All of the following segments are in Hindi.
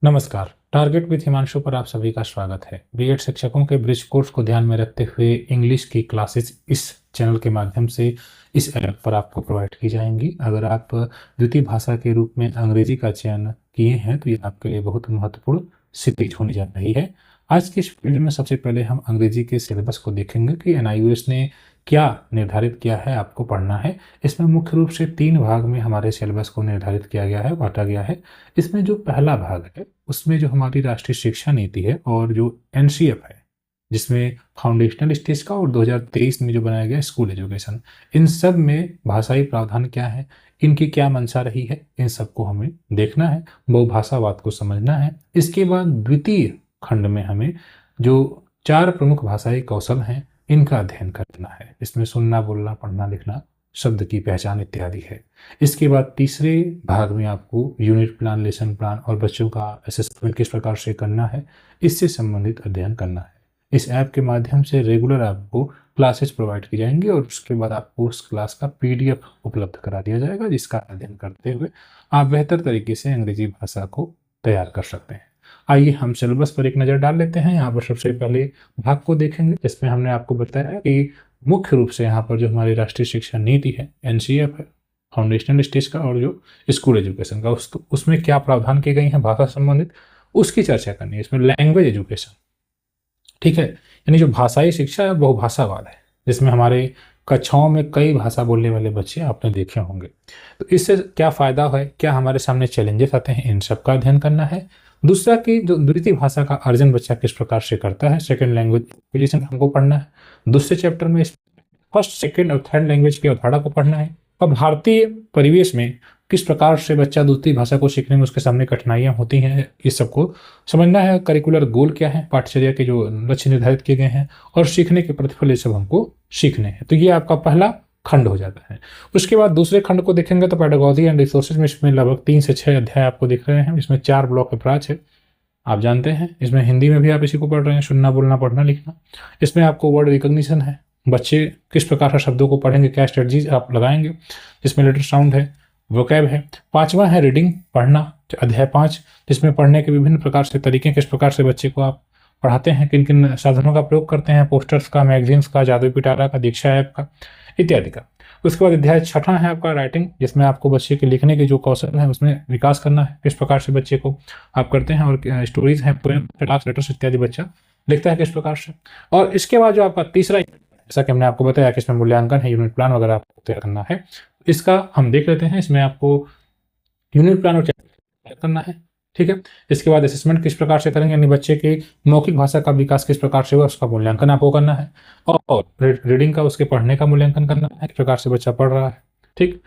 नमस्कार। टारगेट विथ हिमांशु पर आप सभी का स्वागत है। बीएड शिक्षकों के ब्रिज कोर्स को ध्यान में रखते हुए इंग्लिश की क्लासेस इस चैनल के माध्यम से इस ऐप पर आपको प्रोवाइड की जाएंगी। अगर आप द्वितीय भाषा के रूप में अंग्रेजी का चयन किए हैं तो ये आपके लिए बहुत महत्वपूर्ण सिद्ध होने जा रही है। आज की इस वीडियो में सबसे पहले हम अंग्रेजी के सिलेबस को देखेंगे कि एनआईओएस ने क्या निर्धारित किया है आपको पढ़ना है। इसमें मुख्य रूप से 3 भाग में हमारे सिलेबस को निर्धारित किया गया है, बांटा गया है। इसमें जो पहला भाग है उसमें जो हमारी राष्ट्रीय शिक्षा नीति है और जो एनसीएफ है जिसमें फाउंडेशनल स्टेज का और 2023 में जो बनाया गया स्कूल एजुकेशन, इन सब में भाषाई प्रावधान क्या है, इनकी क्या मंशा रही है, इन सबको हमें देखना है, बहुभाषावाद को समझना है। इसके बाद द्वितीय खंड में हमें जो 4 प्रमुख भाषाई कौशल हैं इनका अध्ययन करना है। इसमें सुनना, बोलना, पढ़ना, लिखना, शब्द की पहचान इत्यादि है। इसके बाद तीसरे भाग में आपको यूनिट प्लान, लेसन प्लान और बच्चों का असेसमेंट किस प्रकार से करना है, इससे संबंधित अध्ययन करना है। इस ऐप के माध्यम से रेगुलर आपको क्लासेस प्रोवाइड की जाएंगी और उसके बाद आपको उस क्लास का पीडीएफ उपलब्ध करा दिया जाएगा, जिसका अध्ययन करते हुए आप बेहतर तरीके से अंग्रेजी भाषा को तैयार कर सकते हैं। आइए हम सिलेबस पर एक नज़र डाल लेते हैं। यहाँ पर सबसे पहले भाग को देखेंगे जिसमें हमने आपको बताया कि मुख्य रूप से यहाँ पर जो हमारी राष्ट्रीय शिक्षा नीति है, एनसीएफ है, फाउंडेशनल स्टेज का और जो स्कूल एजुकेशन का, उसमें क्या प्रावधान किए गए हैं भाषा संबंधित, उसकी चर्चा करनी है। इसमें लैंग्वेज एजुकेशन, ठीक है, यानी जो भाषाई शिक्षा है बहुभाषावाद है, जिसमें हमारे कक्षाओं में कई भाषा बोलने वाले बच्चे आपने देखे होंगे। तो इससे क्या फ़ायदा है, क्या हमारे सामने चैलेंजेस आते हैं, इन सब का अध्ययन करना है। दूसरा कि जो द्वितीय भाषा का अर्जन बच्चा किस प्रकार से करता है, सेकेंड लैंग्वेज एक्विजिशन हमको पढ़ना है। दूसरे चैप्टर में फर्स्ट, सेकेंड और थर्ड लैंग्वेज की अवधारणा को पढ़ना है और भारतीय परिवेश में किस प्रकार से बच्चा दूसरी भाषा को सीखने में उसके सामने कठिनाइयाँ होती हैं, इस सबको समझना है। करिकुलर गोल क्या है, पाठ्यचर्या के जो लक्ष्य निर्धारित किए गए हैं और सीखने के प्रतिफल, ये सब हमको सीखने हैं। तो ये आपका पहला खंड हो जाता है। उसके बाद दूसरे खंड को देखेंगे तो पेडागोजी एंड रिसोर्सेज में इसमें लगभग 3 से 6 अध्याय आपको दिख रहे हैं। इसमें 4 ब्लॉक अप्रोच है, आप जानते हैं। इसमें हिंदी में भी आप इसी को पढ़ रहे हैं, सुनना, बोलना, पढ़ना, लिखना। इसमें आपको वर्ड रिकॉग्निशन है, बच्चे किस प्रकार से शब्दों को पढ़ेंगे, क्या स्ट्रेटजीज आप लगाएंगे। इसमें लेटर साउंड है, वोकैब है। 5वां है रीडिंग, पढ़ना, अध्याय 5, जिसमें पढ़ने के विभिन्न प्रकार से तरीके, किस प्रकार से बच्चे को आप पढ़ाते हैं, किन किन साधनों का प्रयोग करते हैं, पोस्टर्स का, मैगजीन्स का, जादू पिटारा का, दीक्षा ऐप का, इत्यादि का। उसके बाद अध्याय 6वां है आपका राइटिंग, जिसमें आपको बच्चे के लिखने के जो कौशल है उसमें विकास करना है, किस प्रकार से बच्चे को आप करते हैं। और स्टोरीज हैं, पोएम, लेटर्स इत्यादि बच्चा लिखता है किस प्रकार से। और इसके बाद जो आपका तीसरा, जैसा कि हमने आपको बताया कि इसमें मूल्यांकन है, यूनिट प्लान वगैरह आपको तैयार करना है, इसका हम देख लेते हैं। इसमें आपको यूनिट प्लान और तैयार करना है, ठीक है। इसके बाद असेसमेंट किस प्रकार से करेंगे, यानी बच्चे के मौखिक भाषा का विकास किस प्रकार से हुआ उसका मूल्यांकन आपको करना है। और रीडिंग का, उसके पढ़ने का मूल्यांकन करना है, किस प्रकार से बच्चा पढ़ रहा है, ठीक।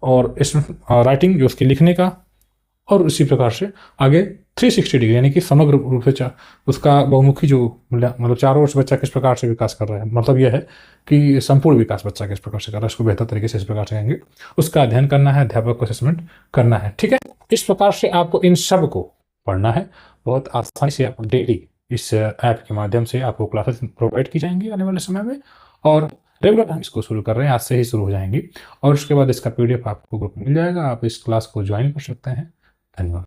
और इसमें राइटिंग, जो उसके लिखने का, और उसी प्रकार से आगे 360 डिग्री, यानी कि समग्र रूप से उसका बहुमुखी जो मतलब चारों ओर से बच्चा किस प्रकार से विकास कर रहा है, मतलब यह है कि संपूर्ण विकास बच्चा किस प्रकार से कर रहा है, उसको बेहतर तरीके से इस प्रकार से करेंगे, उसका अध्ययन करना है, अध्यापक को असेसमेंट करना है, ठीक है। इस प्रकार से आपको इन सब को पढ़ना है। बहुत आसानी से आप डेली इस ऐप के माध्यम से आपको क्लासेस प्रोवाइड की जाएंगी आने वाले समय में, और रेगुलर हम इसको शुरू कर रहे हैं, आज से ही शुरू हो जाएंगी। और उसके बाद इसका पीडीएफ आपको ग्रुप में मिल जाएगा, आप इस क्लास को ज्वाइन कर सकते हैं। धन्यवाद।